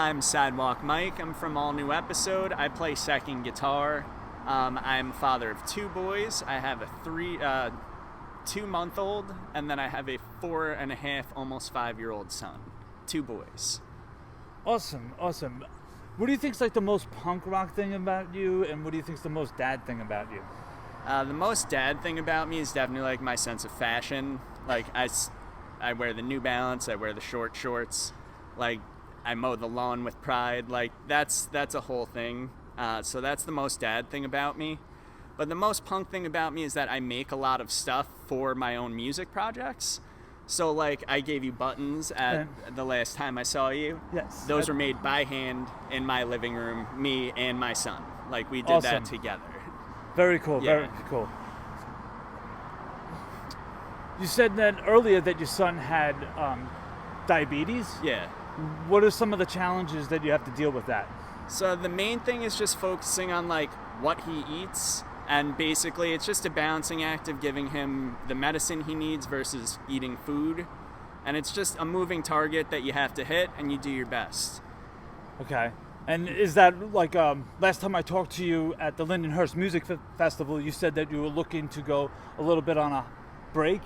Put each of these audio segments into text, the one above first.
I'm Sidewalk Mike. I'm from All New Episode. I play second guitar. I'm father of two boys. I have a 2-month-old, and then I have a 4.5, almost 5-year-old son. 2 boys. Awesome. What do you think's like the most punk rock thing about you, and what do you think's the most dad thing about you? The most dad thing about me is definitely like my sense of fashion. Like I wear the New Balance, I wear the short shorts, like I mow the lawn with pride. Like that's a whole thing. So that's the most dad thing about me. But the most punk thing about me is that I make a lot of stuff for my own music projects. So like I gave you buttons at the last time I saw you. Yes. Those were made by hand in my living room, me and my son. Like we did that together. Very cool. Yeah. Very cool. You said that earlier that your son had diabetes. Yeah. What are some of the challenges that you have to deal with that? So the main thing is just focusing on like what he eats, and basically it's just a balancing act of giving him the medicine he needs versus eating food. And it's just a moving target that you have to hit, and you do your best. Okay. And is that like last time I talked to you at the Lindenhurst Music Festival, you said that you were looking to go a little bit on a break?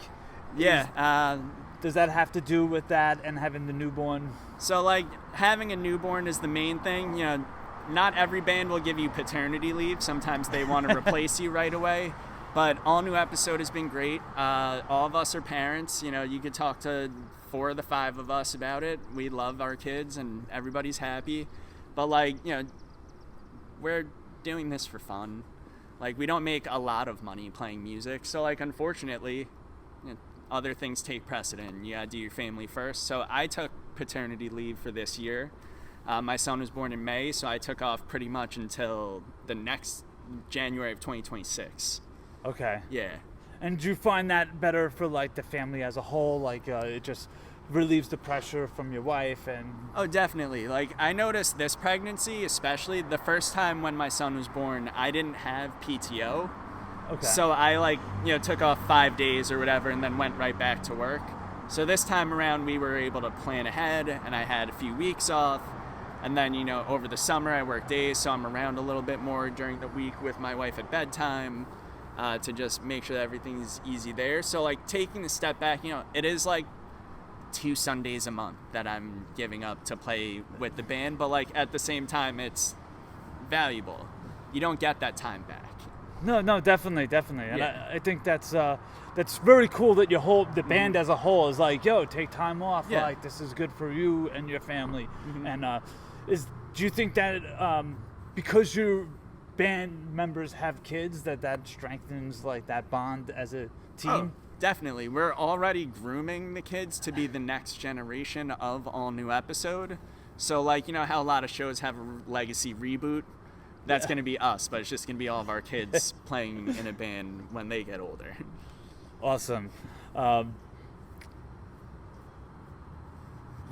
Yeah. Does that have to do with that and having the newborn? So like having a newborn is the main thing. You know, not every band will give you paternity leave. Sometimes they want to replace you right away. But All New Episode has been great. All of us are parents. You know, you could talk to 4 of the 5 of us about it. We love our kids and everybody's happy. But like, you know, we're doing this for fun. Like we don't make a lot of money playing music. So like, unfortunately, you know, other things take precedent. You gotta do your family first. So I took paternity leave for this year. My son was born in May, so I took off pretty much until the next January of 2026. Okay. Yeah. And do you find that better for like the family as a whole? Like it just relieves the pressure from your wife and... Oh, definitely. Like I noticed this pregnancy, especially the first time when my son was born, I didn't have PTO. Okay. So I like, you know, took off 5 days or whatever and then went right back to work. So this time around we were able to plan ahead, and I had a few weeks off. And then, you know, over the summer I work days, so I'm around a little bit more during the week with my wife at bedtime to just make sure that everything's easy there. So like taking a step back, you know, it is like 2 Sundays a month that I'm giving up to play with the band, but like at the same time it's valuable. You don't get that time back. No, definitely. And Yeah. I think that's very cool that the band as a whole is like, yo, take time off. Yeah. Like this is good for you and your family. Mm-hmm. And do you think that because your band members have kids that strengthens like that bond as a team? Oh, definitely. We're already grooming the kids to be the next generation of All New Episode. So like, you know how a lot of shows have a legacy reboot? That's going to be us, but it's just going to be all of our kids playing in a band when they get older. Awesome. What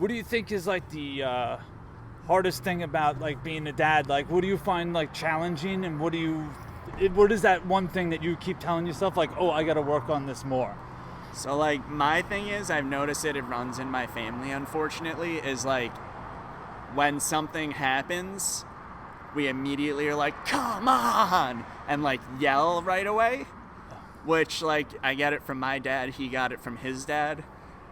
do you think is like the hardest thing about like being a dad? Like, what do you find like challenging, and what is that one thing that you keep telling yourself like, oh, I got to work on this more? So like my thing is, I've noticed it runs in my family, unfortunately, is like when something happens, we immediately are like, come on, and like yell right away, which like I get it from my dad, he got it from his dad.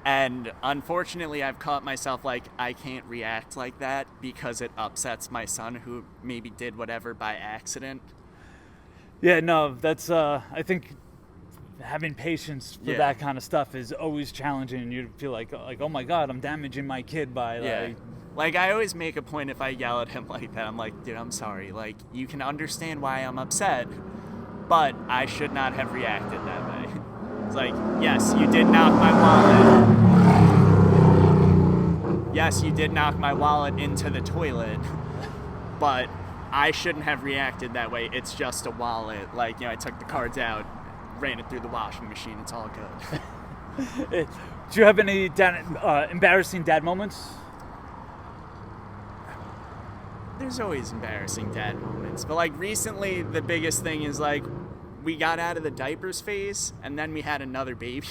And unfortunately, I've caught myself like I can't react like that because it upsets my son, who maybe did whatever by accident. Yeah, no, that's I think having patience for Yeah. that kind of stuff is always challenging, and you feel like oh my God, I'm damaging my kid by like. Like I always make a point if I yell at him like that, I'm like, dude, I'm sorry. Like you can understand why I'm upset, but I should not have reacted that way. It's like, yes, you did knock my wallet. Yes, you did knock my wallet into the toilet, but I shouldn't have reacted that way. It's just a wallet. Like, you know, I took the cards out, ran it through the washing machine. It's all good. Do you have any embarrassing dad moments? There's always embarrassing dad moments, but like recently the biggest thing is like we got out of the diapers phase and then we had another baby.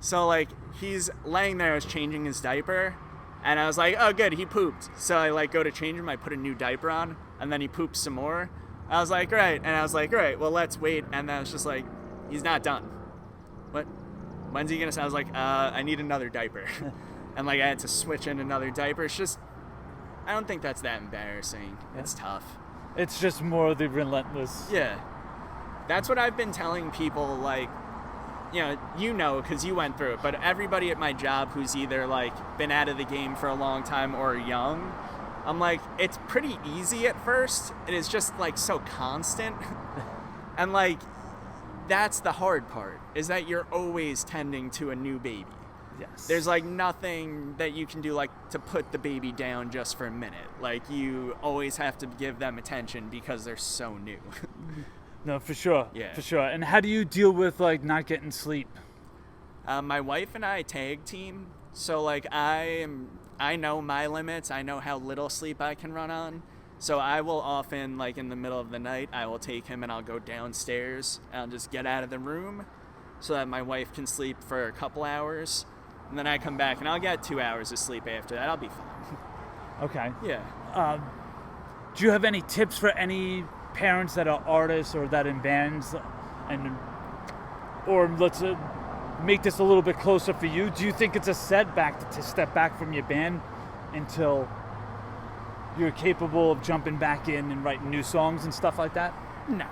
So like he's laying there, I was changing his diaper, And I was like, oh, good, he pooped. So I like go to change him. I put a new diaper on, and then he poops some more. I was like, right. And I was like, all right, well, let's wait. And then I was just like, he's not done. What? When's he gonna? I was like, I need another diaper. And like I had to switch in another diaper. It's just, I don't think that's that embarrassing. Yeah. It's tough. It's just more the relentless. Yeah. That's what I've been telling people, like, you know, because you went through it, but everybody at my job who's either, like, been out of the game for a long time or young, I'm like, it's pretty easy at first. It is just, like, so constant. And, like, that's the hard part, is that you're always tending to a new baby. Yes. There's, like, nothing that you can do, like, to put the baby down just for a minute. Like, you always have to give them attention because they're so new. No, for sure. Yeah. For sure. And how do you deal with, like, not getting sleep? My wife and I tag team. So, like, I know my limits. I know how little sleep I can run on. So I will often, like, in the middle of the night, I will take him and I'll go downstairs and I'll just get out of the room so that my wife can sleep for a couple hours. And then I come back and I'll get 2 hours of sleep after that. I'll be fine. Okay. Yeah. Do you have any tips for any parents that are artists or that in bands, or let's make this a little bit closer for you? Do you think it's a setback to step back from your band until you're capable of jumping back in and writing new songs and stuff like that? No.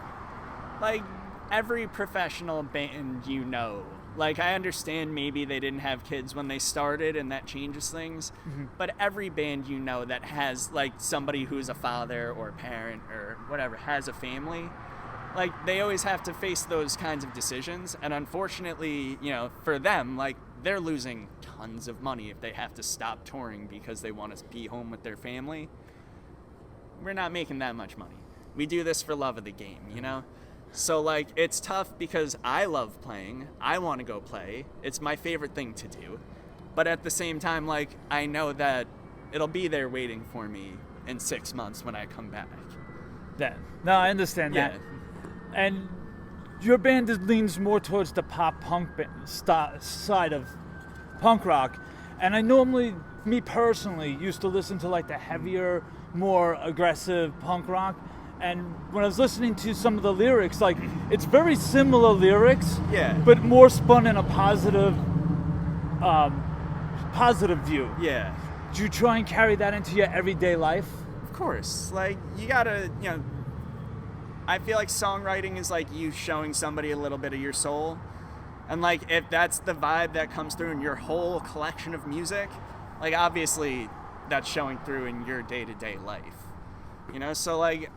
Like, every professional band, like, I understand maybe they didn't have kids when they started and that changes things, but every band that has, like, somebody who's a father or a parent or whatever, has a family, like, they always have to face those kinds of decisions. And unfortunately, for them, like, they're losing tons of money if they have to stop touring because they want to be home with their family. We're not making that much money. We do this for love of the game, So, like, it's tough because I love playing. I want to go play. It's my favorite thing to do. But at the same time, like, I know that it'll be there waiting for me in 6 months when I come back. No, I understand that. And your band leans more towards the pop-punk side of punk rock. And I normally, me personally, used to listen to, like, the heavier, more aggressive punk rock. And when I was listening to some of the lyrics, like, it's very similar lyrics, but more spun in a positive view. Yeah. Do you try and carry that into your everyday life? Of course. Like, you gotta, I feel like songwriting is like you showing somebody a little bit of your soul. And, like, if that's the vibe that comes through in your whole collection of music, like, obviously that's showing through in your day-to-day life. So, like,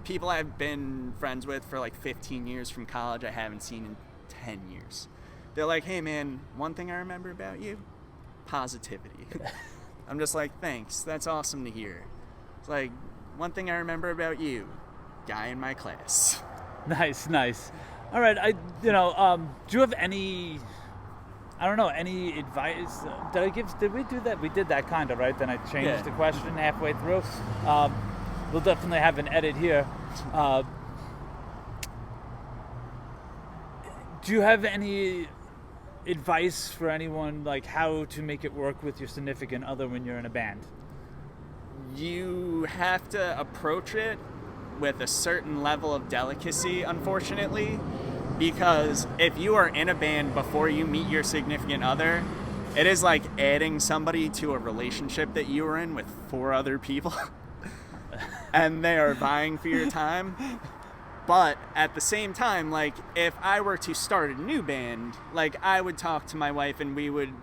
people I've been friends with for, like, 15 years from college I haven't seen in 10 years. They're like, hey, man, one thing I remember about you, positivity. I'm just like, thanks, that's awesome to hear. It's like, one thing I remember about you, guy in my class. Nice. All right, do you have any... any advice? Did we do that? We did that kind of, right? Then I changed the question halfway through. We'll definitely have an edit here. Do you have any advice for anyone, like how to make it work with your significant other when you're in a band? You have to approach it with a certain level of delicacy, unfortunately. Because if you are in a band before you meet your significant other, it is like adding somebody to a relationship that you were in with 4 other people. And they are vying for your time. But at the same time, like, if I were to start a new band, like, I would talk to my wife and we would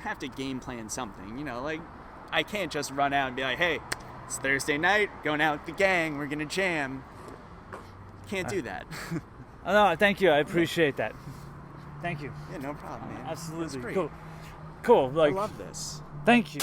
have to game plan something, like, I can't just run out and be like, hey, it's Thursday night, going out with the gang, we're gonna jam. Can't do that. No, thank you. I appreciate that. Thank you. Yeah, no problem, man. Absolutely. That's great. Cool. Like, I love this. Thank you.